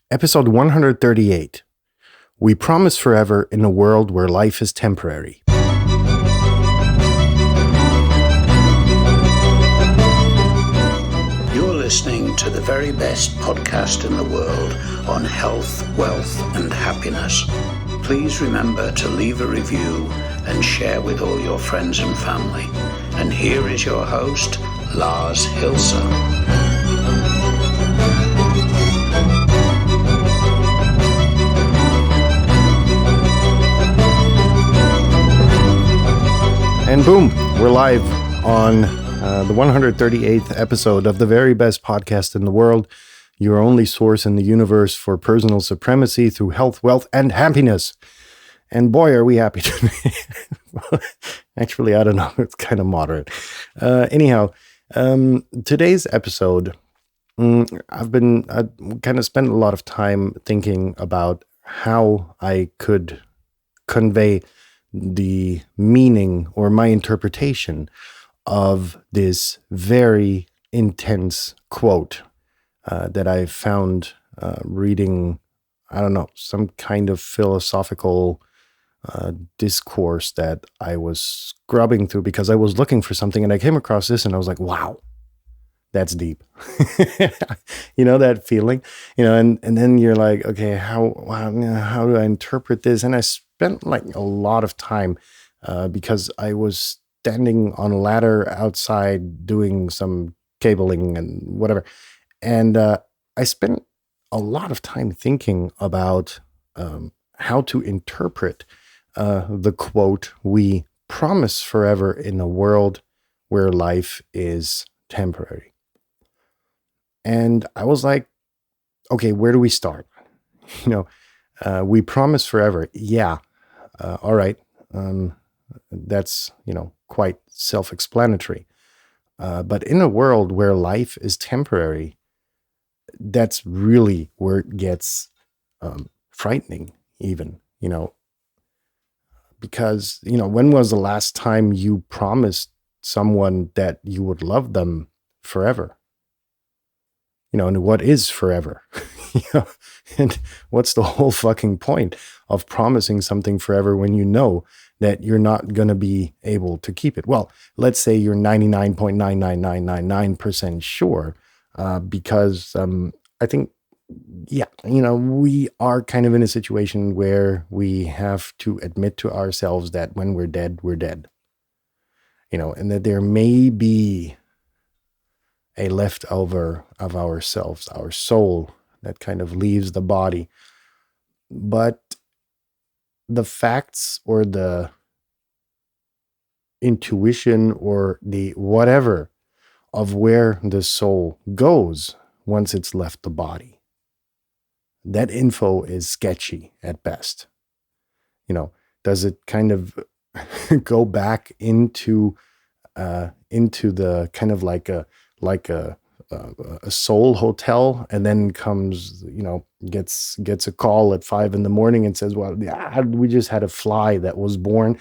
Episode 138. We promise forever in a world where life is temporary. You're listening to the very best podcast in the world on health, wealth, and happiness. Please remember to leave a review and share with all your friends and family. And here is your host, Lars Hilser. And boom, we're live on the 138th episode of the very best podcast in the world, your only source in the universe for personal supremacy through health, wealth, and happiness. And boy, are we happy today. Actually, I don't know. It's kind of moderate. Anyhow, today's episode, I've kind of spent a lot of time thinking about how I could convey the meaning or my interpretation of this very intense quote that I found reading, I don't know, some kind of philosophical discourse that I was scrubbing through because I was looking for something and I came across this and I was like, wow, that's deep. You know, that feeling, and then you're like, okay, how do I interpret this? And I spent like a lot of time because I was standing on a ladder outside doing some cabling and whatever. And I spent a lot of time thinking about how to interpret the quote, "We promise forever in a world where life is temporary." And I was like, okay, where do we start? We promise forever. Yeah. All right. That's, quite self-explanatory. But in a world where life is temporary, that's really where it gets frightening even, because, when was the last time you promised someone that you would love them forever? And what is forever? And what's the whole fucking point of promising something forever when you know that you're not going to be able to keep it? Well, let's say you're 99.99999% sure, because I think, we are kind of in a situation where we have to admit to ourselves that when we're dead, we're dead. And that there may be a leftover of ourselves, our soul, that kind of leaves the body. But the facts or the intuition or the whatever of where the soul goes once it's left the body, that info is sketchy at best. Does it kind of go back into the kind of like a soul hotel, and then comes, gets a call at 5 a.m. and says, well, yeah, we just had a fly that was born,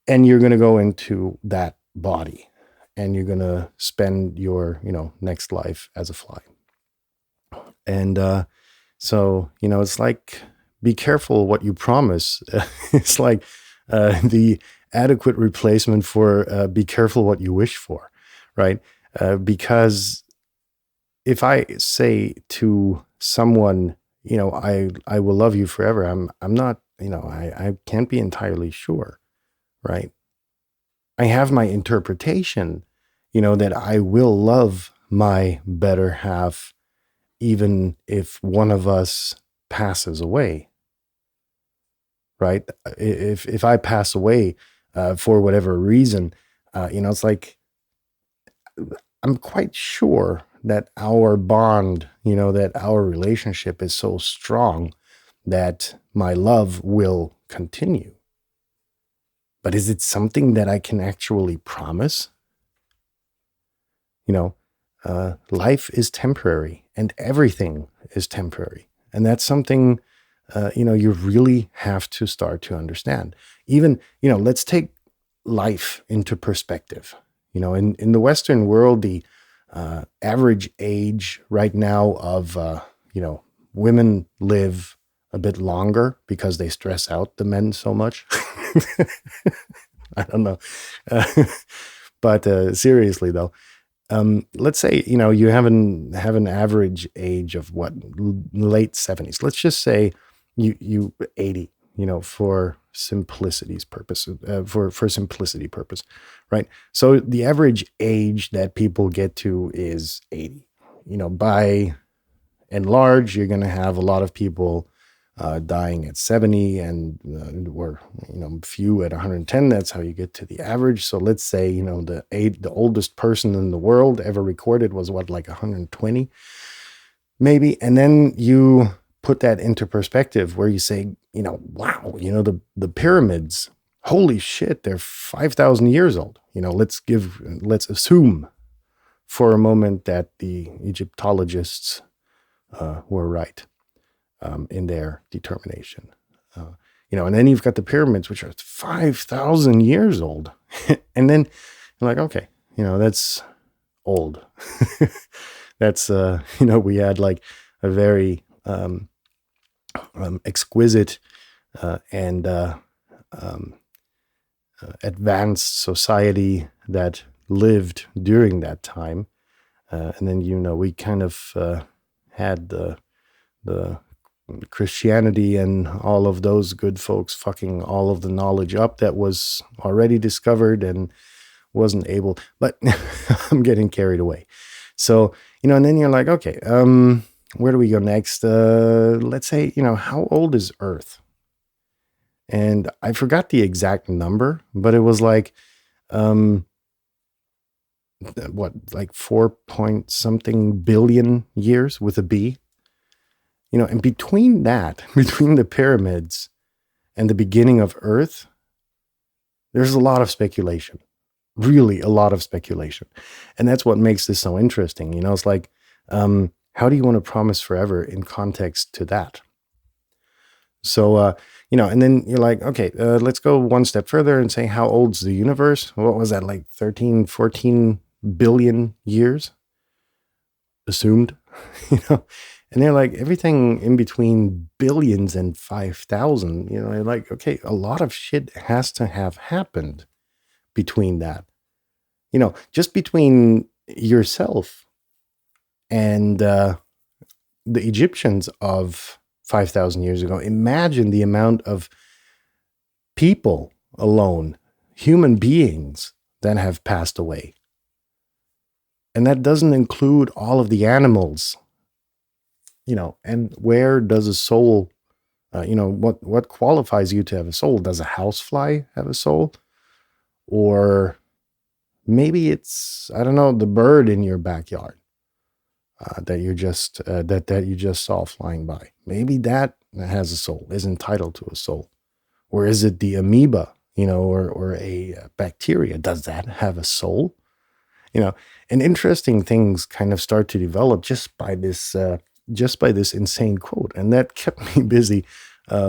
and you're going to go into that body and you're going to spend your, next life as a fly. And so, it's like, be careful what you promise. It's like the adequate replacement for be careful what you wish for, right? Because if I say to someone, I will love you forever, I'm not, I can't be entirely sure, right? I have my interpretation, that I will love my better half, even if one of us passes away, right? If I pass away for whatever reason, it's like, I'm quite sure that our bond, that our relationship is so strong that my love will continue. But is it something that I can actually promise? Life is temporary and everything is temporary. And that's something, you really have to start to understand. Even, let's take life into perspective. In the Western world, the average age right now of, women live a bit longer because they stress out the men so much. I don't know. But seriously though, let's say, you have an average age of what, late 70s. Let's just say you 80, for simplicity's purpose, for simplicity purpose, right? So the average age that people get to is 80. By and large, you're going to have a lot of people dying at 70 and or few at 110. That's how you get to the average. So let's say the oldest person in the world ever recorded was what, like 120 maybe. And then you put that into perspective where you say, wow, the pyramids, holy shit, they're 5,000 years old. Let's assume for a moment that the Egyptologists were right in their determination. And then you've got the pyramids, which are 5,000 years old. And then you're like, okay, that's old. That's, we had like a very exquisite and advanced society that lived during that time. And then, we kind of had the Christianity and all of those good folks fucking all of the knowledge up that was already discovered and wasn't able, but I'm getting carried away. So, and then you're like, okay, where do we go next? Let's say, how old is Earth? And I forgot the exact number, but it was like, like 4 point something billion years with a B. And between the pyramids and the beginning of Earth, there's a lot of speculation, really a lot of speculation. And that's what makes this so interesting. It's like, how do you want to promise forever in context to that? So, and then you're like, okay, let's go one step further and say, how old's the universe? What was that, like 13, 14 billion years? Assumed, And they're like, everything in between billions and 5,000, they're like, okay, a lot of shit has to have happened between that. Just between yourself and the Egyptians of 5,000 years ago. Imagine the amount of people alone, human beings that have passed away. And that doesn't include all of the animals. And where does a soul, what qualifies you to have a soul? Does a housefly have a soul? Or maybe it's, I don't know, the bird in your backyard that you just saw flying by. Maybe that has a soul, is entitled to a soul. Or is it the amoeba, or a bacteria? Does that have a soul? And interesting things kind of start to develop just by this insane quote. And that kept me busy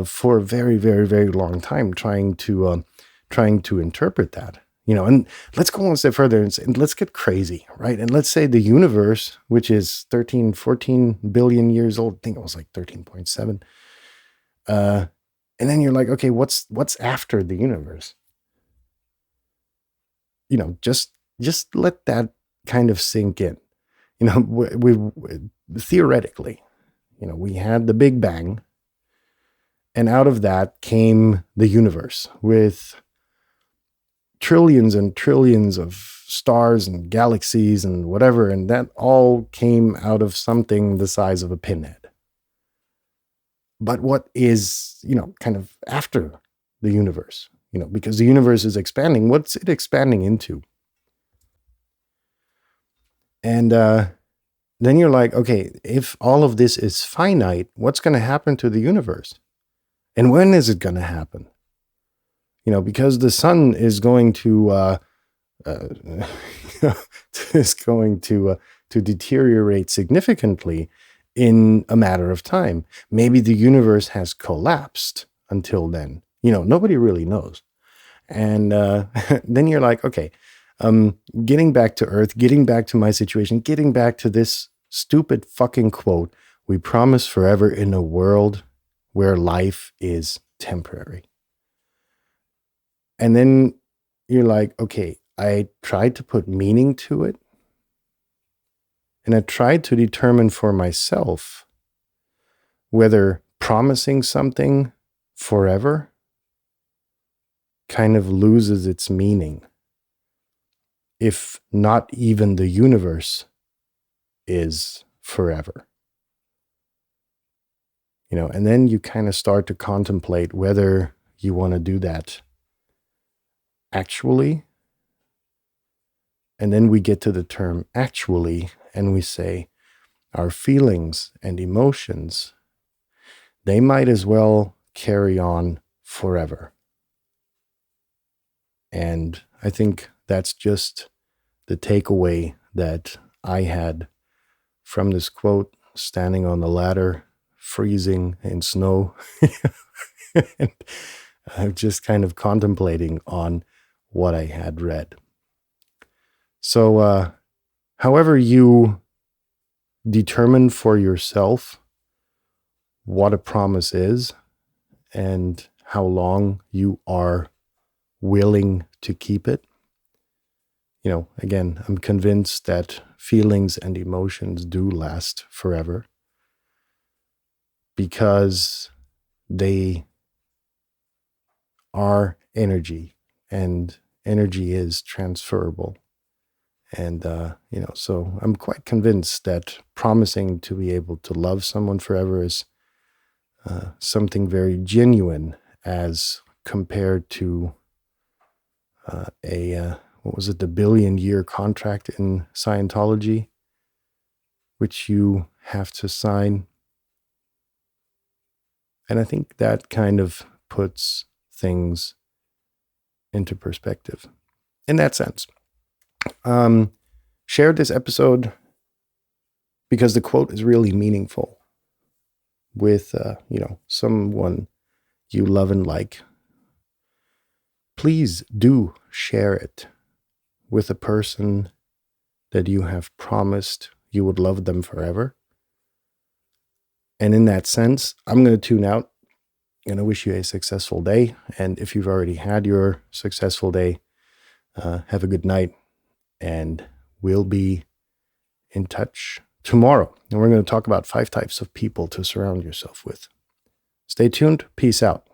for a very, very, very long time trying to interpret that, and let's go one step further and let's get crazy, right? And let's say the universe, which is 13, 14 billion years old, I think it was like 13.7. And then you're like, okay, what's after the universe? Just let that kind of sink in. We theoretically, we had the Big Bang, and out of that came the universe with trillions and trillions of stars and galaxies and whatever, and that all came out of something the size of a pinhead. But what is, kind of after the universe? Because the universe is expanding. What's it expanding into? And then you're like, okay, if all of this is finite, what's going to happen to the universe? And when is it going to happen? Because the sun is going to deteriorate significantly in a matter of time. Maybe the universe has collapsed until then. Nobody really knows. And then you're like, okay, getting back to Earth, getting back to my situation, getting back to this stupid fucking quote. We promise forever in a world where life is temporary. And then you're like, okay, I tried to put meaning to it. And I tried to determine for myself whether promising something forever kind of loses its meaning if not even the universe is forever. And then you kind of start to contemplate whether you want to do that actually. And then we get to the term actually, and we say our feelings and emotions, they might as well carry on forever. And I think that's just the takeaway that I had from this quote, standing on the ladder, freezing in snow, and I'm just kind of contemplating on what I had read. So, however you determine for yourself what a promise is and how long you are willing to keep it, again, I'm convinced that feelings and emotions do last forever because they are energy, and energy is transferable. And, so I'm quite convinced that promising to be able to love someone forever is something very genuine as compared to the billion-year contract in Scientology, which you have to sign. And I think that kind of puts things into perspective in that sense. Share this episode because the quote is really meaningful with, someone you love and like. Please do share it with a person that you have promised you would love them forever. And in that sense, I'm going to tune out. I'm going to wish you a successful day. And if you've already had your successful day, have a good night. And we'll be in touch tomorrow. And we're going to talk about 5 types of people to surround yourself with. Stay tuned. Peace out.